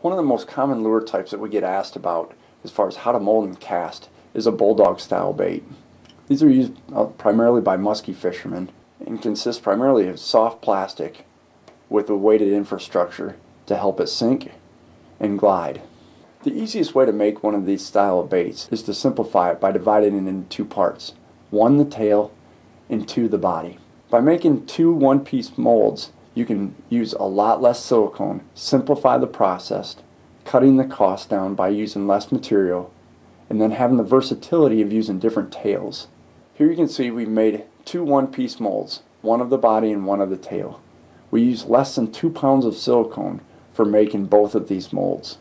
One of the most common lure types that we get asked about as far as how to mold and cast is a bulldog style bait. These are used primarily by musky fishermen and consist primarily of soft plastic with a weighted infrastructure to help it sink and glide. The easiest way to make one of these style of baits is to simplify it by dividing it into two parts. One, the tail, and two, the body. By making two one-piece molds, you can use a lot less silicone, simplify the process, cutting the cost down by using less material, and then having the versatility of using different tails. Here you can see we've made two one-piece molds, one of the body and one of the tail. We use less than 2 pounds of silicone for making both of these molds.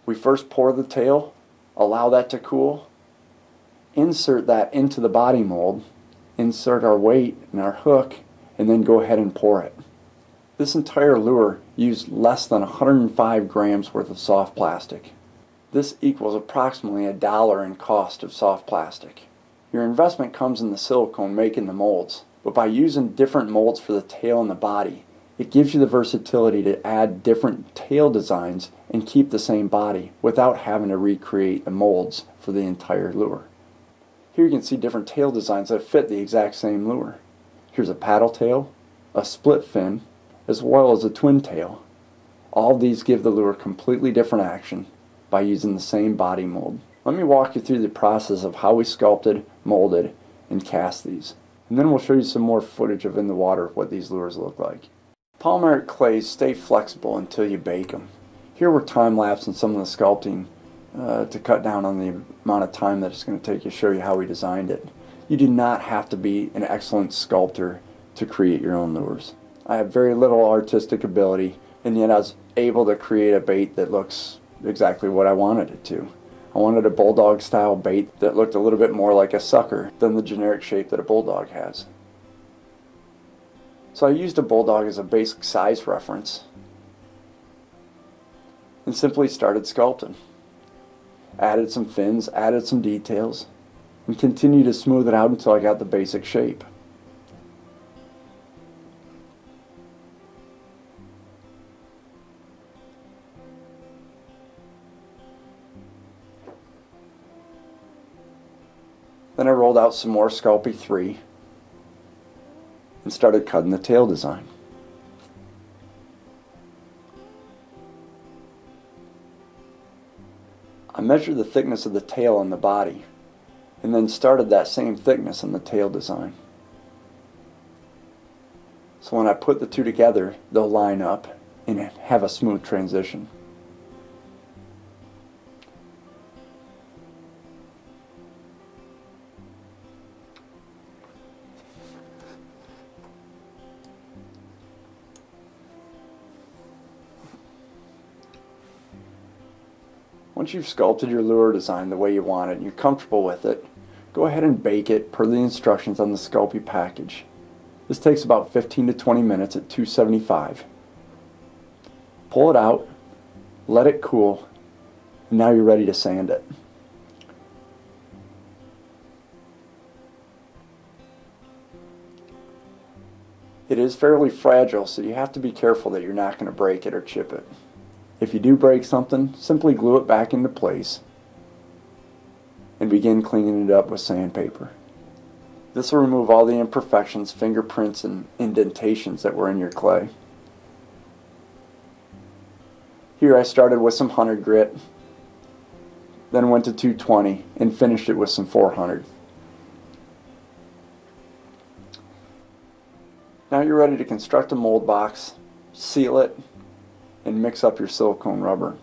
We first pour the tail, allow that to cool, insert that into the body mold, insert our weight and our hook, and then go ahead and pour it. This entire lure used less than 105 grams worth of soft plastic. This equals approximately $1 in cost of soft plastic. Your investment comes in the silicone making the molds, but by using different molds for the tail and the body, it gives you the versatility to add different tail designs and keep the same body without having to recreate the molds for the entire lure. Here you can see different tail designs that fit the exact same lure. Here's a paddle tail, a split fin, as well as a twin tail. All of these give the lure completely different action by using the same body mold. Let me walk you through the process of how we sculpted, molded, and cast these. And then we'll show you some more footage of in the water what these lures look like. Polymeric clays stay flexible until you bake them. Here we're time-lapsing some of the sculpting to cut down on the amount of time that it's going to take to show you how we designed it. You do not have to be an excellent sculptor to create your own lures. I have very little artistic ability, and yet I was able to create a bait that looks exactly what I wanted it to. I wanted a bulldog style bait that looked a little bit more like a sucker than the generic shape that a bulldog has. So I used a bulldog as a basic size reference and simply started sculpting. Added some fins, added some details, and continued to smooth it out until I got the basic shape. Then I rolled out some more Sculpey 3 and started cutting the tail design. I measured the thickness of the tail on the body and then started that same thickness on the tail design. So when I put the two together, they'll line up and have a smooth transition. Once you've sculpted your lure design the way you want it and you're comfortable with it, go ahead and bake it per the instructions on the Sculpey package. This takes about 15 to 20 minutes at 275. Pull it out, let it cool, and now you're ready to sand it. It is fairly fragile, so you have to be careful that you're not going to break it or chip it. If you do break something, simply glue it back into place and begin cleaning it up with sandpaper. This will remove all the imperfections, fingerprints, and indentations that were in your clay. Here I started with some 100 grit, then went to 220 and finished it with some 400. Now you're ready to construct a mold box, seal it, and mix up your silicone rubber.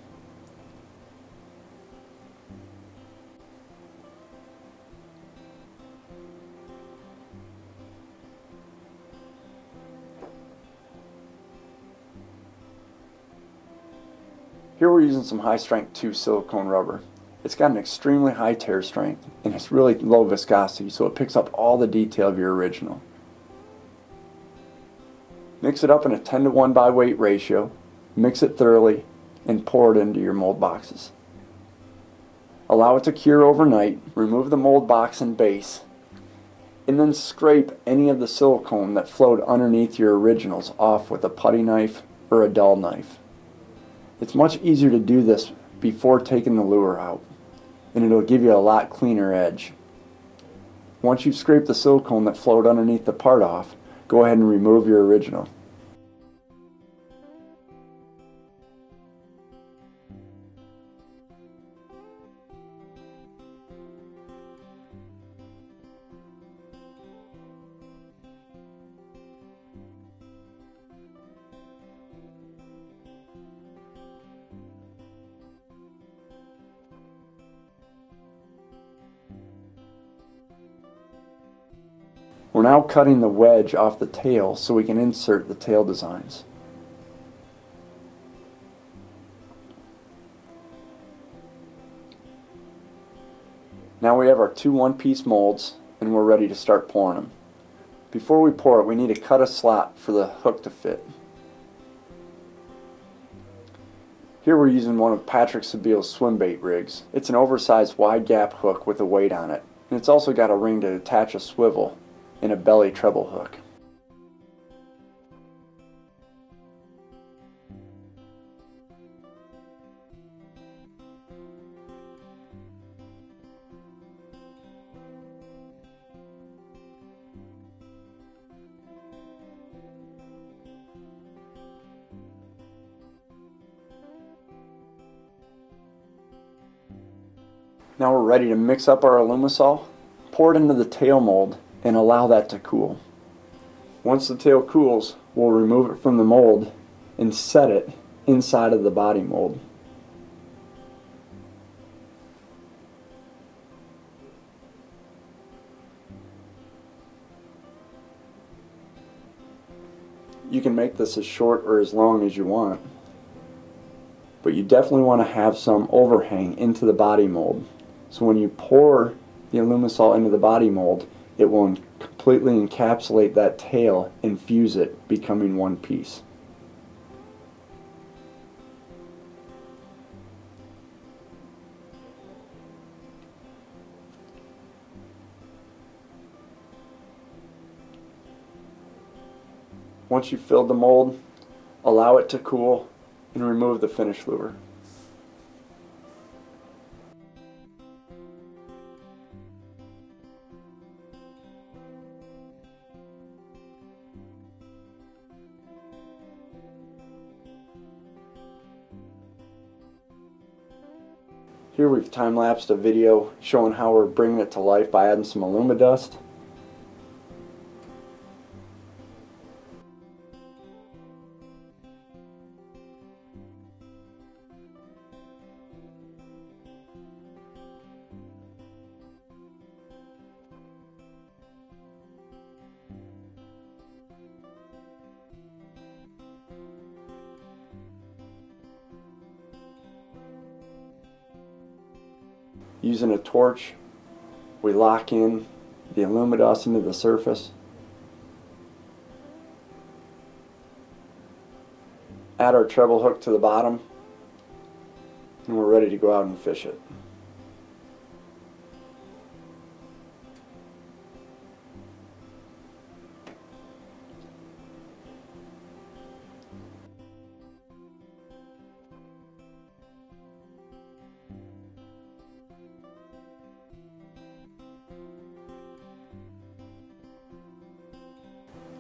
Here we're using some high strength 2 silicone rubber. It's got an extremely high tear strength and it's really low viscosity, so it picks up all the detail of your original. Mix it up in a 10-to-1 by weight ratio. Mix it thoroughly and pour it into your mold boxes. Allow it to cure overnight, remove the mold box and base, and then scrape any of the silicone that flowed underneath your originals off with a putty knife or a dull knife. It's much easier to do this before taking the lure out, and it'll give you a lot cleaner edge. Once you've scraped the silicone that flowed underneath the part off, go ahead and remove your original. We're now cutting the wedge off the tail so we can insert the tail designs. Now we have our two one-piece molds and we're ready to start pouring them. Before we pour it, we need to cut a slot for the hook to fit. Here we're using one of Patrick Sebile's Swimbait rigs. It's an oversized wide gap hook with a weight on it, and it's also got a ring to attach a swivel and a belly treble hook. Now we're ready to mix up our Alumisol, pour it into the tail mold, and allow that to cool. Once the tail cools, we'll remove it from the mold and set it inside of the body mold. You can make this as short or as long as you want, but you definitely want to have some overhang into the body mold. So when you pour the Alumisol into the body mold, it will completely encapsulate that tail and fuse it, becoming one piece. Once you've filled the mold, allow it to cool and remove the finish lure. Here we've time-lapsed a video showing how we're bringing it to life by adding some Alumidust. Using a torch, we lock in the Alumidust into the surface, add our treble hook to the bottom, and we're ready to go out and fish it.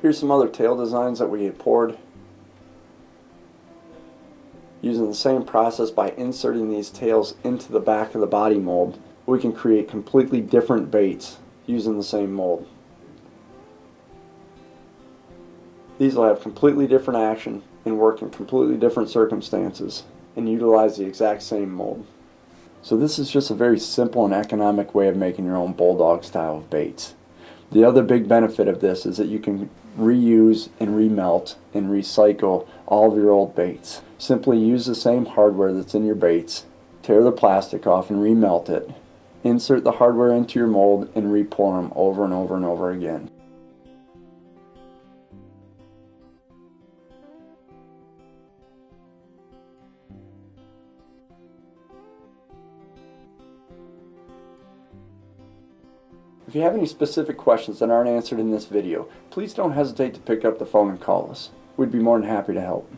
Here's some other tail designs that we had poured. Using the same process by inserting these tails into the back of the body mold, we can create completely different baits using the same mold. These will have completely different action and work in completely different circumstances and utilize the exact same mold. So this is just a very simple and economic way of making your own bulldog style of baits. The other big benefit of this is that you can reuse and remelt and recycle all of your old baits. Simply use the same hardware that's in your baits, tear the plastic off and remelt it, insert the hardware into your mold and re-pour them over and over and over again. If you have any specific questions that aren't answered in this video, please don't hesitate to pick up the phone and call us. We'd be more than happy to help.